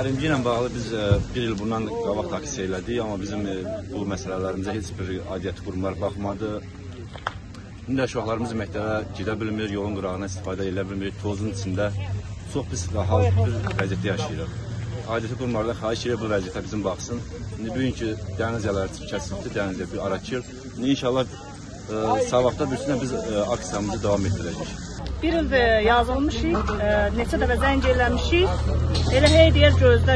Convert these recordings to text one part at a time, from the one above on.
RMG ilə bağlı biz bir il bundan qabaq taksiya elədik, amma bizim bu məsələlərimizə heç bir aidiyyəti qurumlar baxmadı. İndi uşaqlarımız məktəbə gedə bilmir, yolun qırağına istifadə edə bilmir, tozun içində çox pis hal bir vəziyyətdə yaşayırıq. Aidiyyəti qurumlardan xahiş edir bu vəziyyətə bizim baxsın. İndi bugünkü dəniz yolları kəsildi, dənizdə bir Arakil. İnşallah sabahda bütünlə biz aksiyamızı davam etdirəcəyik. Bir ildir yazılmışıq, neçə dəfə zəng eləmişik. Elə hey deyir gözlə,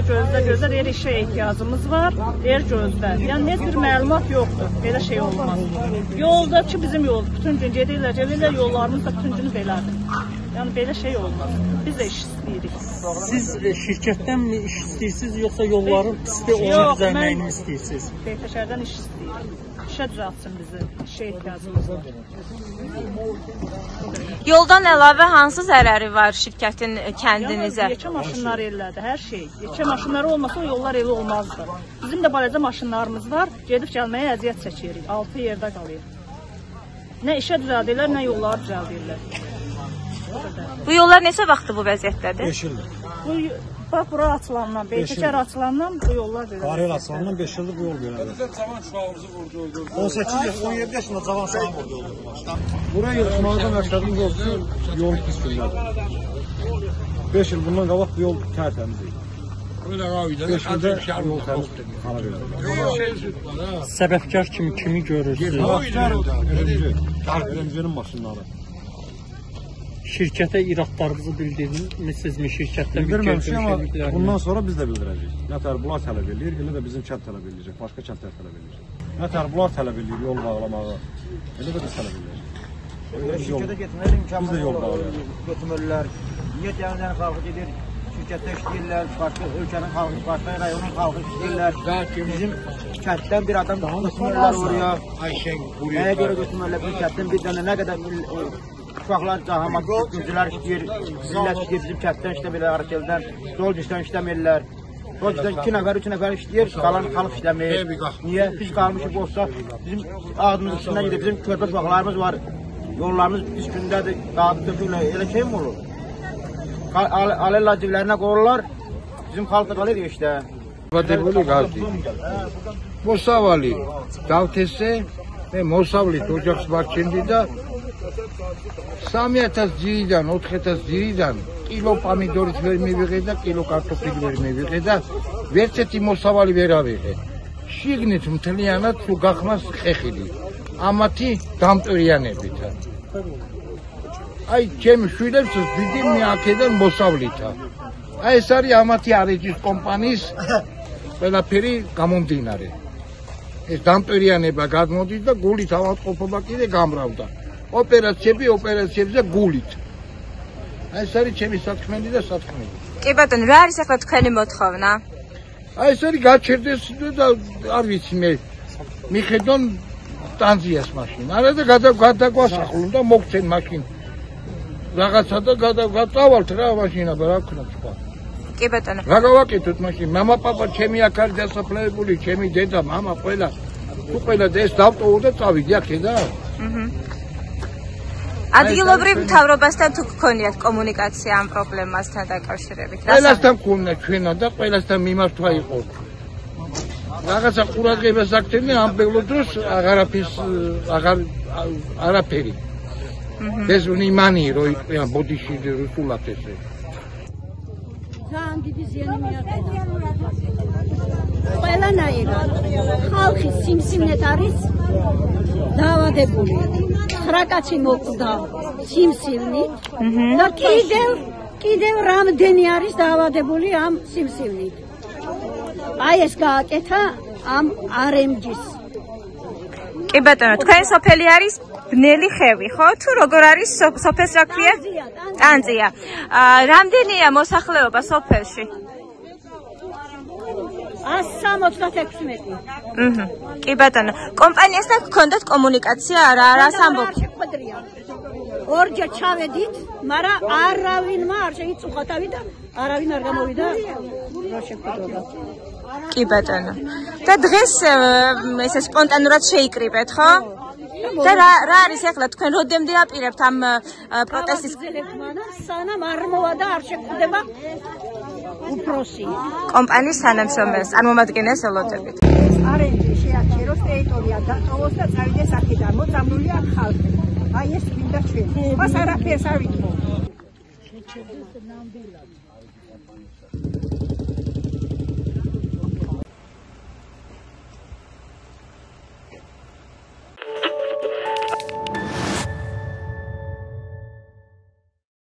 deyir işə ehtiyacımız var, deyir gözlə. Yəni heç bir məlumat yoxdur, belə şey olmaz. Yolda ki bizim yol, bütün gün gedirlər, yollarımız da bütün günü belədir. Yəni belə şey olmaz, biz də iş istəyirik. Siz şirkətdən mi iş istəyirsiniz, yoxsa yolların pisti onu düzəlməyini mi istəyirsiniz? Beytəşərdən iş istəyirik. İşə düzəltsin bizi, işə ehtiyacımız var. Yoldan əlavə hansı zərəri var şirkətin kəndinizə? Yekə maşınlar elədi, hər şey. Yekə maşınları olmasa o yollar elə olmazdı. Bizim də balaca maşınlarımız var, gedib gəlməyə əziyyət çəkirik, altı yerdə qalıyıq. Nə işə düzəldirlər, nə yolları düzəldirlər. Bu yollar neçə vaxtdır bu vəziyyətdədir? 5 ildir. Bax, bura açılandan, Beytəkər açılandan bu yollar belə. Qarayel açılandan 5 ildir bu yol belədir. Cavan uşağımızı vurdu. 17 yaşında cavan uşağı vurdu. Buraya yığışmağında məqsədimiz olsun, yol pisdirlər. 5 il bundan qabaq bu yol tərtəmiz idi. 5 ildə yol təmiz hala verir. Səbəbkar kimi görürsünüz? RMG-nin maşınları. Şirkətə iradlarınızı bildirmişsinizmi? Şirkətdən bildirməmişik, amma bundan sonra biz də bildirəcəyik. Nə tərbular tələb edir, elə də bizim kənd tələb edəcək, başqa kəndlər tələb edəcək. Nə tərbular tələb edir, yol bağlamağı, elə də biz tələb edəcək. Şirkətə getmələr imkanları götürmürlər. Niyyət yanından xalqı gedir, şirkətdə işləyirlər, başqa ölkənin xalqı, başqa rayonun xalqı işləyirlər. Bizim kənddən bir adam götürmürlər oraya. Nəyə görə götürmürlər, bir kənddən bir dənə nə qədər uşaqlar cahamat, gözlər işləyir, millət işləyir, bizim kənddən işlə belə Arakeldən, Dolcistdən işləmirlər. Dolcistdən 2 nəfər, 3 nəfər işləyir, qalan xalq işləmir. Niyə? Biz qalmışıq olsa, bizim adımız üstündən gedir, bizim körpə uşaqlarımız var, yollarımız pis gündədir, qağıdı tökürlər, elə şey mi olur? Alırlar ciblərinə qoyurlar, bizim xalq da qalır işdə. Vədəbəli qazdi. Mosavali, davtəsə və Mosavlit, ocaq Sparçendidə 30000 ძირიდან 4000 ძირიდან კილო პომიდორის ვერ მივიღე და კილო კარტოფილი ვერ მივიღე და ვერცეთი მოსავალი ვერ ავიღე. შიგნით მთლიანად თუ გახმას ხეხილი. ამათი დამტვირიანებით. აი ჩემი შვილებს დიდი მე აქედან მოსავლითა. აი ეს არის ამათი არეჯის კომპანიის ყველაფერი გამომდინარე. ეს დამტვირიანება გადმოდის და გულით ავადმყოფობა კიდე გამრავდა. ოპერაციებზე გულით. აი ეს არის ჩემი საქმენი და საქმენი. კი ბატონო, რა არის ახლა თქვენი მოთხოვნა? აი ეს არის გაჩერდეს და არ ვიცი მე მიხედონ სტანციას მაშინ. არა და გადაგვასახლონ და მოგცენ მაშინ. რაღაცა და გადავავალთ რა მაშინ აბა რა ვქნათ სხვა. კი ბატონო. რა გავაკეთოთ მაშინ? მამა, პაპა, ჩემი აქ არის დასაფლავებული, ჩემი დედა, მამა, ყველა. თუ ყველა და ეს დავტოვო და წავიდი აქედა. ადგილობრივ მთავრობასთან თუ გქონიათ კომუნიკაცია ამ პრობლემასთან დაკავშირებით? ყველასთან გქონდა ჩვენა და ყველასთან მიმართვა იყო. რაღაცა ყურადღებას აქცევდნენ ამ ბევრ დროს არაფერი. ეს უნიმანი რო იყიან ბოდიში რუსულად ესე. ძალიან დიდი ზიანი მიაყენა. ყველანაირად ხალხი სიმსივნეთ არის დაავადებული. 9 კაცი მოკვდა სიმსივნით და კიდევ რამდენი არის დაავადებული ამ სიმსივნით. აი ეს გააკეთა ამ RMG-ს. კი ბატონო, თქვენი სოფელი არის ბნელი ხევი, ხო? თუ როგორ არის სოფელს რა ქვია? ტანძია. რამდენია მოსახლეობა სოფელში? 166 მეტრი. კი ბატონო, კომპანიასთან გქონდათ კომუნიკაცია რას ამბობთ? ორჯერ ჩავედით, მაგრამ არავინმა არ შეიწუხა თავი და არავინ არ გამოვიდა რა შეგვიძლია. კი ბატონო. და დღეს ესე სპონტანურად შეიკრიბეთ, ხო? და რა არის ახლა თქვენ როდემდე აპირებთ ამ პროტესტის? სანამ არ მოვა და არ შეგვდება უფროსი. კომპანიის თანამშრომელს, წარმომადგენელს ელოდებით. არენჯი შეაჩეროს ტერიტორია დატოვოს და წავიდეს აქედან. მოწამლულია ხალხი. აი ეს მინდა ჩვენ. მას არაფერს არ ვითხოვ.